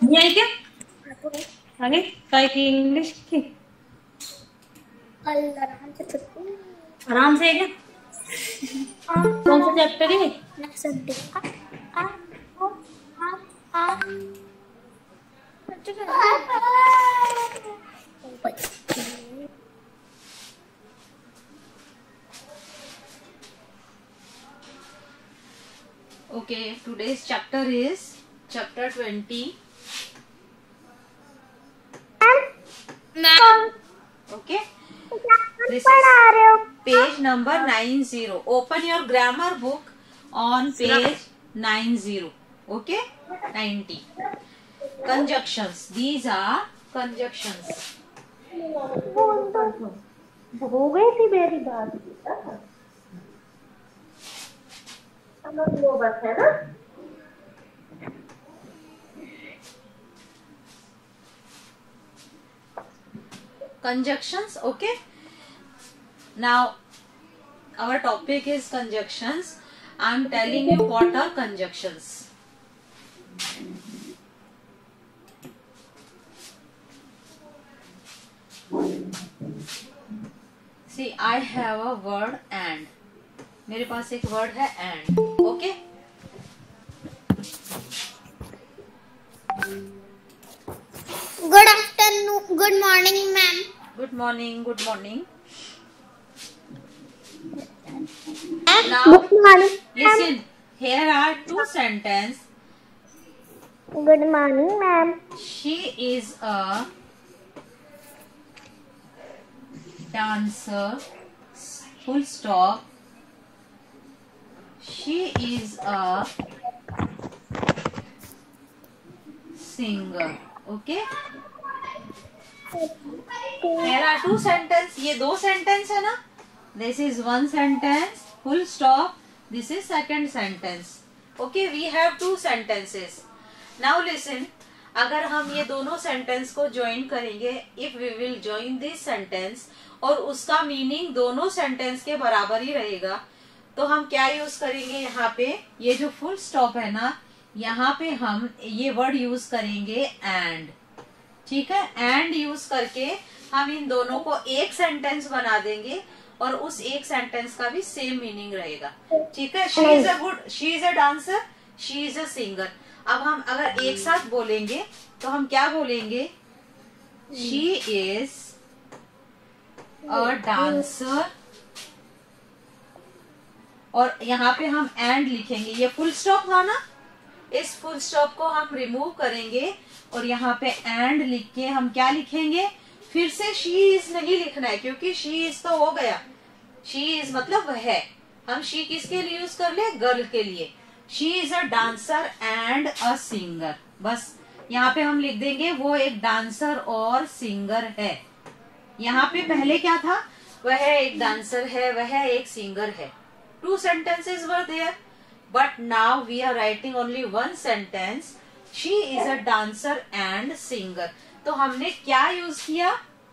नहीं आई क्या? आगे काय की इंग्लिश की कल आराम से छुट्टी, आराम से है क्या? कौन सा चैप्टर है? Next Sunday. Okay, today's chapter is chapter 20. Okay, this is page number 90. Open your grammar book on page 90. Okay, 90. Conjunctions. These are conjunctions. हो गई थी मेरी बात, वो बस है ना। Conjunctions. Okay, now our topic is conjunctions. I am telling you what are conjunctions. See, I have a word and. मेरे पास एक वर्ड है and. Okay. Good afternoon, good morning ma'am. Good morning. Good morning. Good Now morning, listen. Here are two sentences. Good morning ma'am. She is a dancer. Full stop. She is a singer. Okay. There are two sentences. ये दो sentence है ना? This is one sentence. Full stop. This is second sentence. Okay, we have two sentences. Now listen. अगर हम ये दोनों sentence को join करेंगे, if we will join this sentence और उसका मीनिंग दोनों सेंटेंस के बराबर ही रहेगा, तो हम क्या यूज करेंगे? यहाँ पे ये जो फुल स्टॉप है ना, यहाँ पे हम ये वर्ड यूज करेंगे एंड. ठीक है, एंड यूज करके हम इन दोनों को एक सेंटेंस बना देंगे और उस एक सेंटेंस का भी सेम मीनिंग रहेगा. ठीक है. She is a dancer, she is a singer. अब हम अगर एक साथ बोलेंगे तो हम क्या बोलेंगे? शी इज अ डांसर, और यहाँ पे हम एंड लिखेंगे. ये फुल स्टॉप था ना, इस फुल स्टॉप को हम रिमूव करेंगे और यहाँ पे एंड लिख के हम क्या लिखेंगे? फिर से शी इज नहीं लिखना है, क्योंकि शी इज तो हो गया. शी इज मतलब वह है. हम शी किसके लिए यूज कर ले? गर्ल के लिए. She is a dancer and a singer. बस यहाँ पे हम लिख देंगे वो एक डांसर और सिंगर है. यहाँ पे पहले क्या था? वह एक डांसर है, वह एक सिंगर है. Two sentences were there, but now we are writing only one sentence. She is a dancer and singer. तो हमने क्या यूज किया?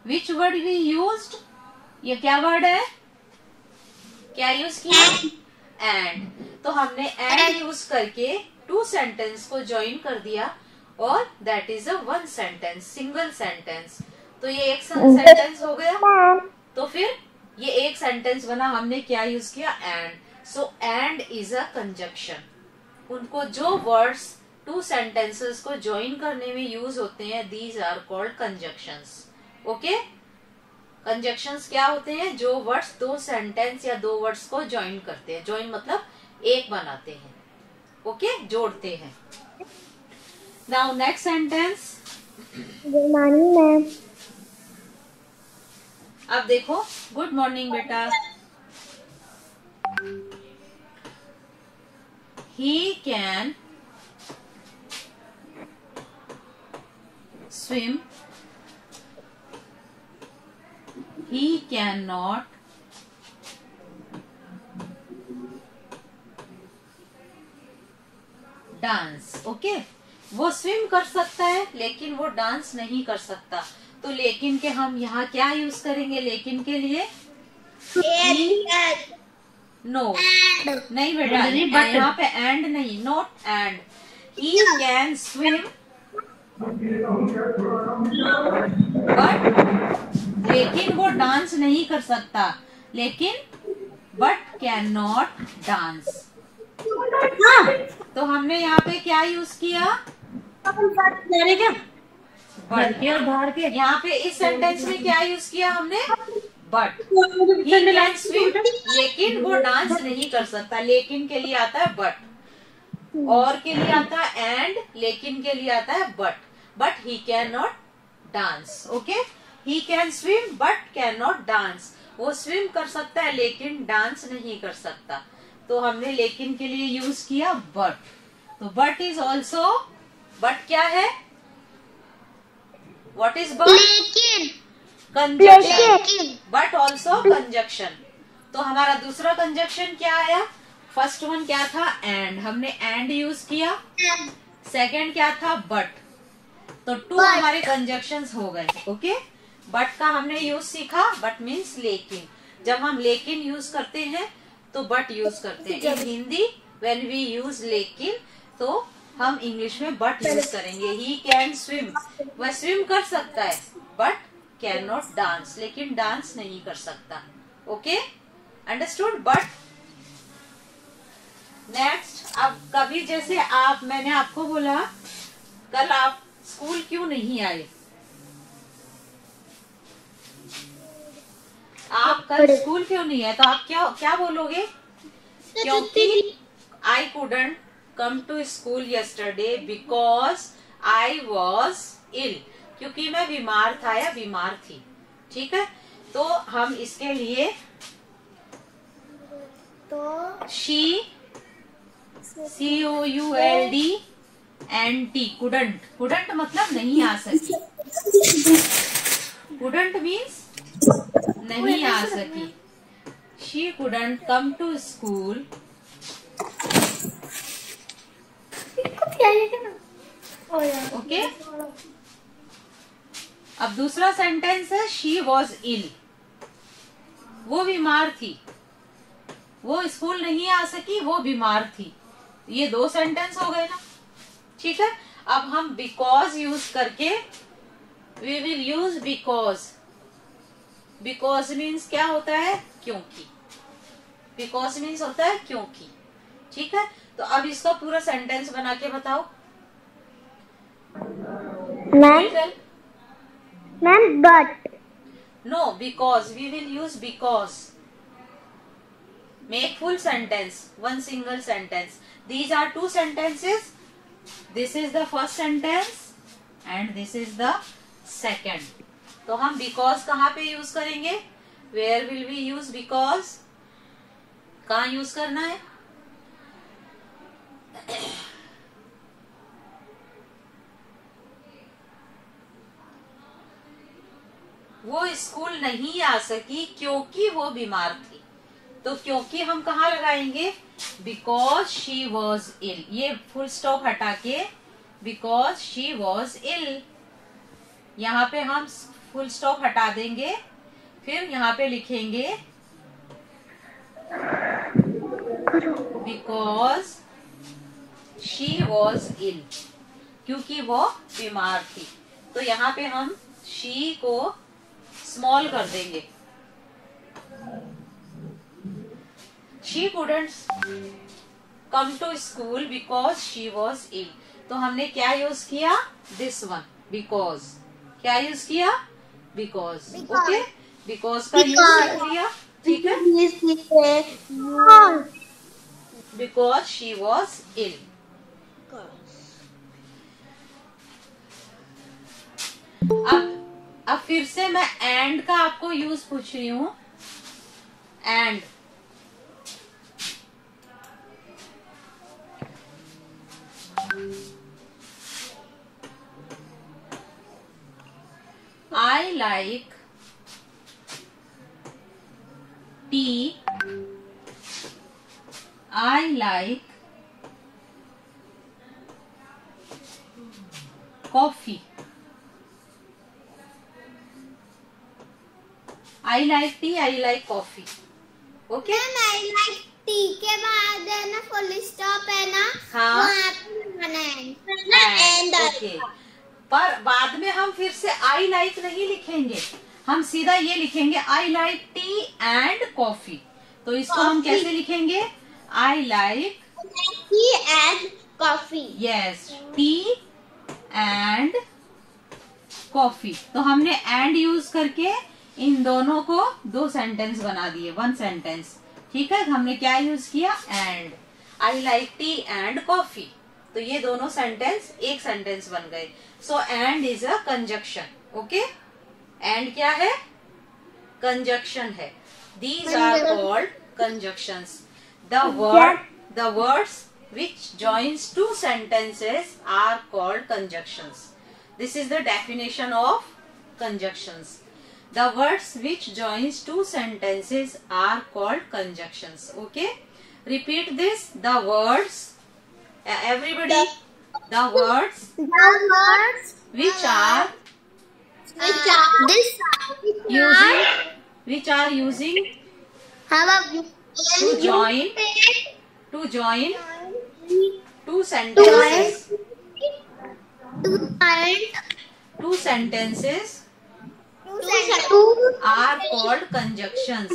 Which word we used? ये क्या वर्ड है? क्या यूज किया? And. तो हमने and यूज करके टू सेंटेंस को ज्वाइन कर दिया और that is a one sentence, single sentence. तो ये एक सेंटेंस हो गया. तो फिर ये एक सेंटेंस बना. हमने क्या यूज किया? And. So and is a conjunction. उनको जो वर्ड्स टू सेंटेंसेस को ज्वाइन करने में यूज होते हैं, these are called conjunctions. Okay. Conjunctions क्या होते हैं? जो वर्ड्स दो सेंटेंस या दो वर्ड्स को ज्वाइन करते हैं. ज्वाइन मतलब एक बनाते हैं. ओके, जोड़ते हैं. Now next sentence. Good morning ma'am. अब देखो, गुड मॉर्निंग बेटा. He can swim. He cannot dance. Okay. वो स्विम कर सकता है लेकिन वो डांस नहीं कर सकता. तो लेकिन के हम यहाँ क्या यूज करेंगे लेकिन के लिए? नो, नहीं बेटा, यहाँ पे एंड नहीं, not and. He can swim but लेकिन वो डांस नहीं कर सकता, लेकिन बट कैन नॉट डांस। तो हमने यहाँ पे क्या यूज किया? क्या बट के और बाहर के। यहाँ पे इस सेंटेंस में क्या यूज किया हमने? बट। ही कैन स्विम, लेकिन वो डांस नहीं कर सकता। लेकिन के लिए आता है बट, और के लिए आता है एंड, लेकिन के लिए आता है but he can not dance. Okay, he can swim but can not dance. वो स्विम कर सकता है लेकिन डांस नहीं कर सकता। तो हमने लेकिन के लिए यूज किया बट। तो बट इज ऑल्सो, बट क्या है? What is but? लेकिन। Conjunction, but also conjunction. तो हमारा दूसरा कंजक्शन क्या आया? फर्स्ट वन क्या था? एंड, हमने एंड यूज किया। सेकंड क्या था? बट। तो टू हमारे कंजक्शंस हो गए। ओके, बट का हमने यूज सीखा। बट मीन्स लेकिन। जब हम लेकिन यूज करते हैं तो बट यूज करते हैं। इन हिंदी व्हेन वी यूज लेकिन, तो हम इंग्लिश में बट यूज करेंगे। ही कैन स्विम, वह स्विम कर सकता है, बट कैन नॉट डांस, लेकिन डांस नहीं कर सकता। Okay, understood? बट नेक्स्ट, अब कभी जैसे मैंने आपको बोला कल आप स्कूल क्यों नहीं आए? आप कल स्कूल क्यों नहीं आए? तो आप क्या बोलोगे? क्योंकि I couldn't come to school yesterday because I was ill. क्योंकि मैं बीमार था या बीमार थी। ठीक है, तो हम इसके लिए तो she, COULD and T, couldn't मतलब नहीं आ सकी। couldn't means नहीं आ सकी। She couldn't come to school okay. अब दूसरा सेंटेंस है शी वॉज इल, वो बीमार थी। वो स्कूल नहीं आ सकी, वो बीमार थी। ये दो सेंटेंस हो गए ना। ठीक है, अब हम बिकॉज यूज करके we will use because. Because means क्या होता है? क्योंकि। बिकॉज मीन्स होता है क्योंकि। ठीक है, तो अब इसका पूरा सेंटेंस बना के बताओ। Ma'am but. No, because we will use because. Make full sentence, one single sentence. These are two sentences. This is the first sentence and this is the second. तो हम because कहाँ पे यूज करेंगे? Where will we use because? कहाँ use करना है? वो school नहीं आ सकी क्योंकि वो बीमार थी। तो क्योंकि हम कहाँ लगाएंगे? Because she was ill. ये फुल स्टॉप हटा के बिकॉज शी वॉज इल, यहाँ पे हम फुल स्टॉप हटा देंगे। फिर यहाँ पे लिखेंगे बिकॉज शी वॉज इल, क्योंकि वो बीमार थी। तो यहाँ पे हम शी को स्मॉल कर देंगे। She couldn't come to school because she was ill. तो हमने क्या यूज किया? This one, because. क्या यूज किया? बिकॉज। ओके, बिकॉज का यूज कर लिया। ठीक है, बिकॉज शी वॉज इल। अब फिर से मैं एंड का आपको यूज पूछ रही हूं। And I like tea. I like coffee. I like tea. I like coffee. Okay? I like tea के बाद है ना फुल स्टॉप है ना, हाँ। वहाँ पे लगाना है ना एंड। ओके, पर बाद में हम फिर से आई लाइक नहीं लिखेंगे, हम सीधा ये लिखेंगे आई लाइक टी एंड कॉफी। तो इसको हम कैसे लिखेंगे? आई like tea and coffee. Yes, T and coffee. तो हमने एंड यूज करके इन दोनों को दो सेंटेंस बना दिए, वन सेंटेंस। ठीक है, हमने क्या यूज किया? And. I like tea and coffee. तो ये दोनों सेंटेंस एक सेंटेंस बन गए। So and is a conjunction. Okay, and क्या है? कंजक्शन है। These are called conjunctions. The words which joins two sentences are called conjunctions. This is the definition of conjunctions. The words which joins two sentences are called conjunctions. Okay? Repeat this. The words. Everybody. The words which are using to join two sentences. Two sentences are called conjunctions.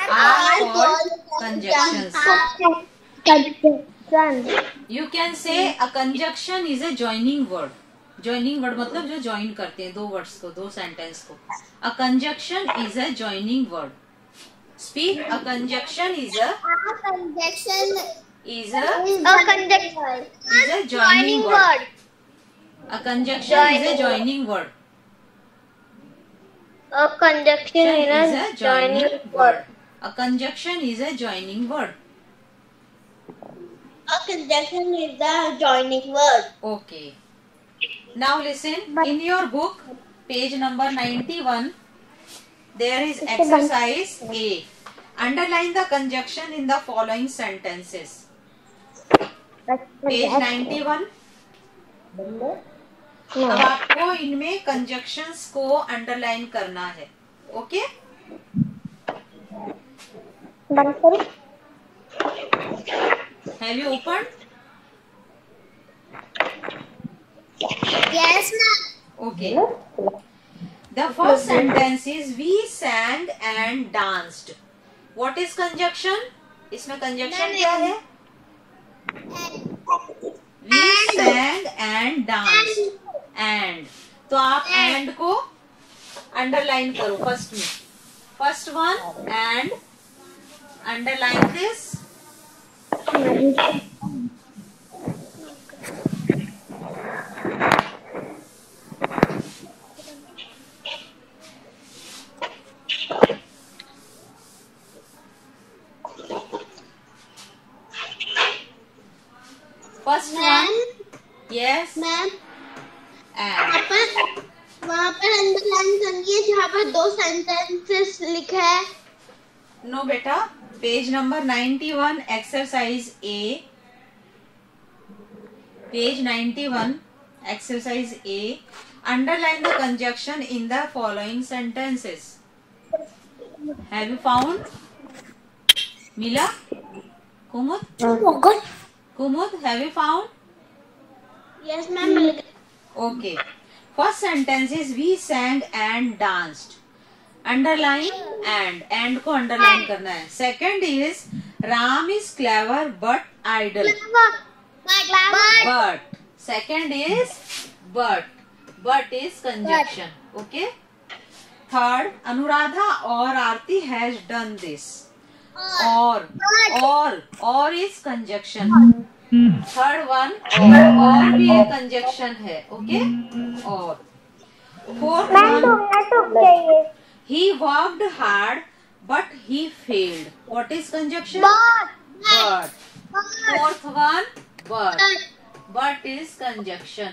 Are called conjunctions. You can say a conjunction is a joining word. Joining word मतलब जो join करते हैं दो words को, दो sentence को. A conjunction is a joining word. Speak. A conjunction is a joining word. A conjunction is a joining word. A conjunction is a joining word. A conjunction is a joining word. A conjunction is a joining word. Okay. Now listen. In your book, page number 91, there is exercise A. Underline the conjunction in the following sentences. Page 91. अब आपको इनमें conjunctions को underline करना है। Okay, have you open? Yes, ma'am. Okay. The first sentence is we sang and danced. What is conjunction? इसमें conjunction क्या है? We sang and danced. And तो आप and को अंडरलाइन करो फर्स्ट में। First one and underline this. First one, yes, ma'am and वहाँ पर अंडरलाइन करिए जहाँ पर दो सेंटेंसेस लिखा है। no बेटा, page number 91 exercise A, page 91 exercise A, underline the conjunction in the following sentences. Have you found? मिला? कुमुद, Kumud, have you found? Yes, ma'am. Okay. First sentence is we sang and danced. Underline and को underline करना है. Second is Ram is clever but idle. But. Second is but is conjunction. Okay. Third, Anuradha or Aarti has done this. Or is conjunction. Third one, और भी एक conjunction है. Okay, और. Fourth one, he worked hard but he failed. What is conjunction? But. Fourth one, but is conjunction.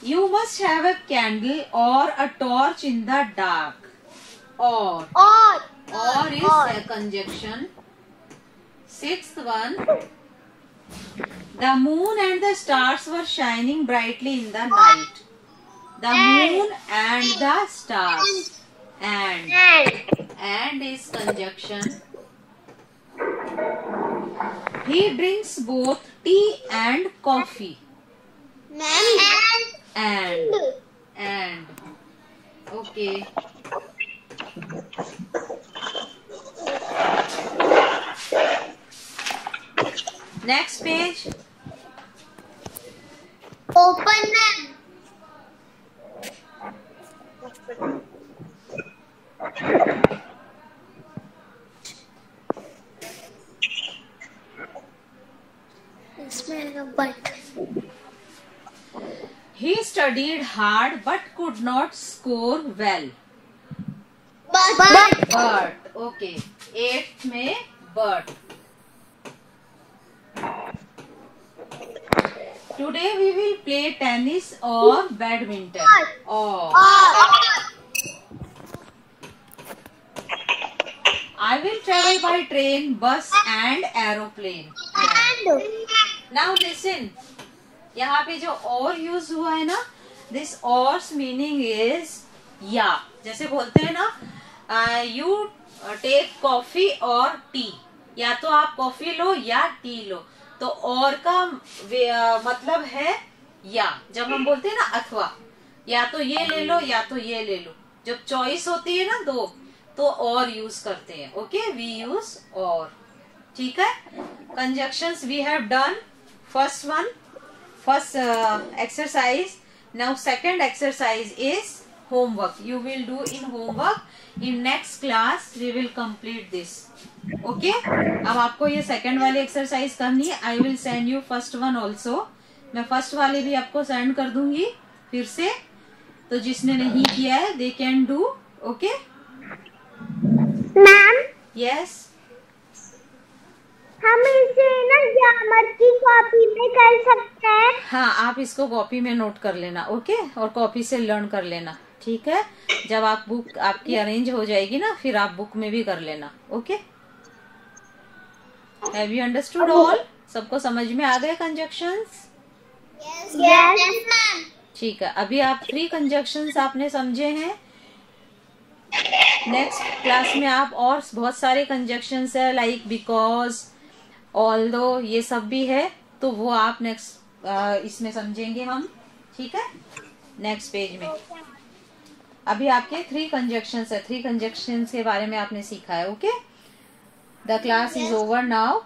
You must have a candle or a torch in the dark. Or is a conjunction. Sixth one, the moon and the stars were shining brightly in the night. The moon and the stars. And is conjunction. He drinks both tea and coffee. and okay. Next page. Open ma'am. But He studied hard but could not score well. But okay. 8th में but. Today we will play tennis or badminton. Or I will travel by train, bus and aeroplane. Now listen. यहाँ पे जो और use हुआ है ना, this और meaning is या. जैसे बोलते हैं ना, यू टेक कॉफी और टी, या तो आप कॉफी लो या टी लो. तो और का मतलब है या. जब हम बोलते हैं ना अथवा, या तो ये ले लो या तो ये ले लो, जब चॉइस होती है ना दो, तो और यूज करते हैं. ओके, वी यूज और. ठीक है. Conjunctions we have done. First exercise. Now second exercise is homework. You will do in homework. In next class we will complete this. Okay? अब आपको ये second वाली exercise करनी है. I will send you first one also. मैं first वाली भी आपको send कर दूंगी फिर से. तो जिसने नहीं किया है they can do. Okay? Ma'am, Yes. हम इसे ना ग्रामर की कॉपी में कर सकते हैं. हाँ, आप इसको कॉपी में नोट कर लेना. ओके, और कॉपी से लर्न कर लेना. ठीक है. जब आप बुक आपकी अरेंज हो जाएगी ना, फिर आप बुक में भी कर लेना. Okay. Have you understood all? सबको समझ में आ गए कंजक्शंस? Yes ma'am. ठीक है. अभी आप 3 कंजक्शंस आपने समझे हैं. नेक्स्ट क्लास में आप और बहुत सारे कंजक्शंस है, लाइक बिकॉज, ऑल्दो, ये सब भी है. तो वो आप नेक्स्ट इसमें समझेंगे हम. ठीक है. नेक्स्ट पेज में अभी आपके 3 कंजक्शंस है. 3 कंजक्शंस के बारे में आपने सीखा है. Okay. The class is over now.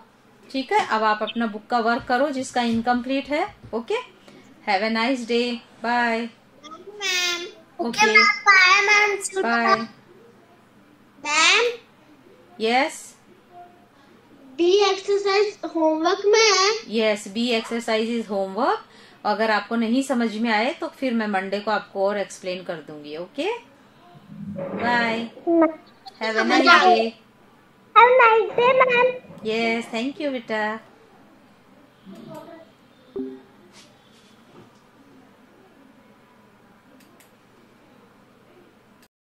ठीक है. अब आप अपना बुक का वर्क करो जिसका इनकम्प्लीट है. Okay. Have a nice day. Bye. Ma'am. Okay. Bye ma'am. Bye. Ma'am, yes. B exercise homework में है. Yes, B exercise is homework. अगर आपको नहीं समझ में आए तो फिर मैं मंडे को आपको और एक्सप्लेन कर दूंगी. Okay. Bye. Have a nice day. Have a nice day ma'am. Yes, thank you बेटा.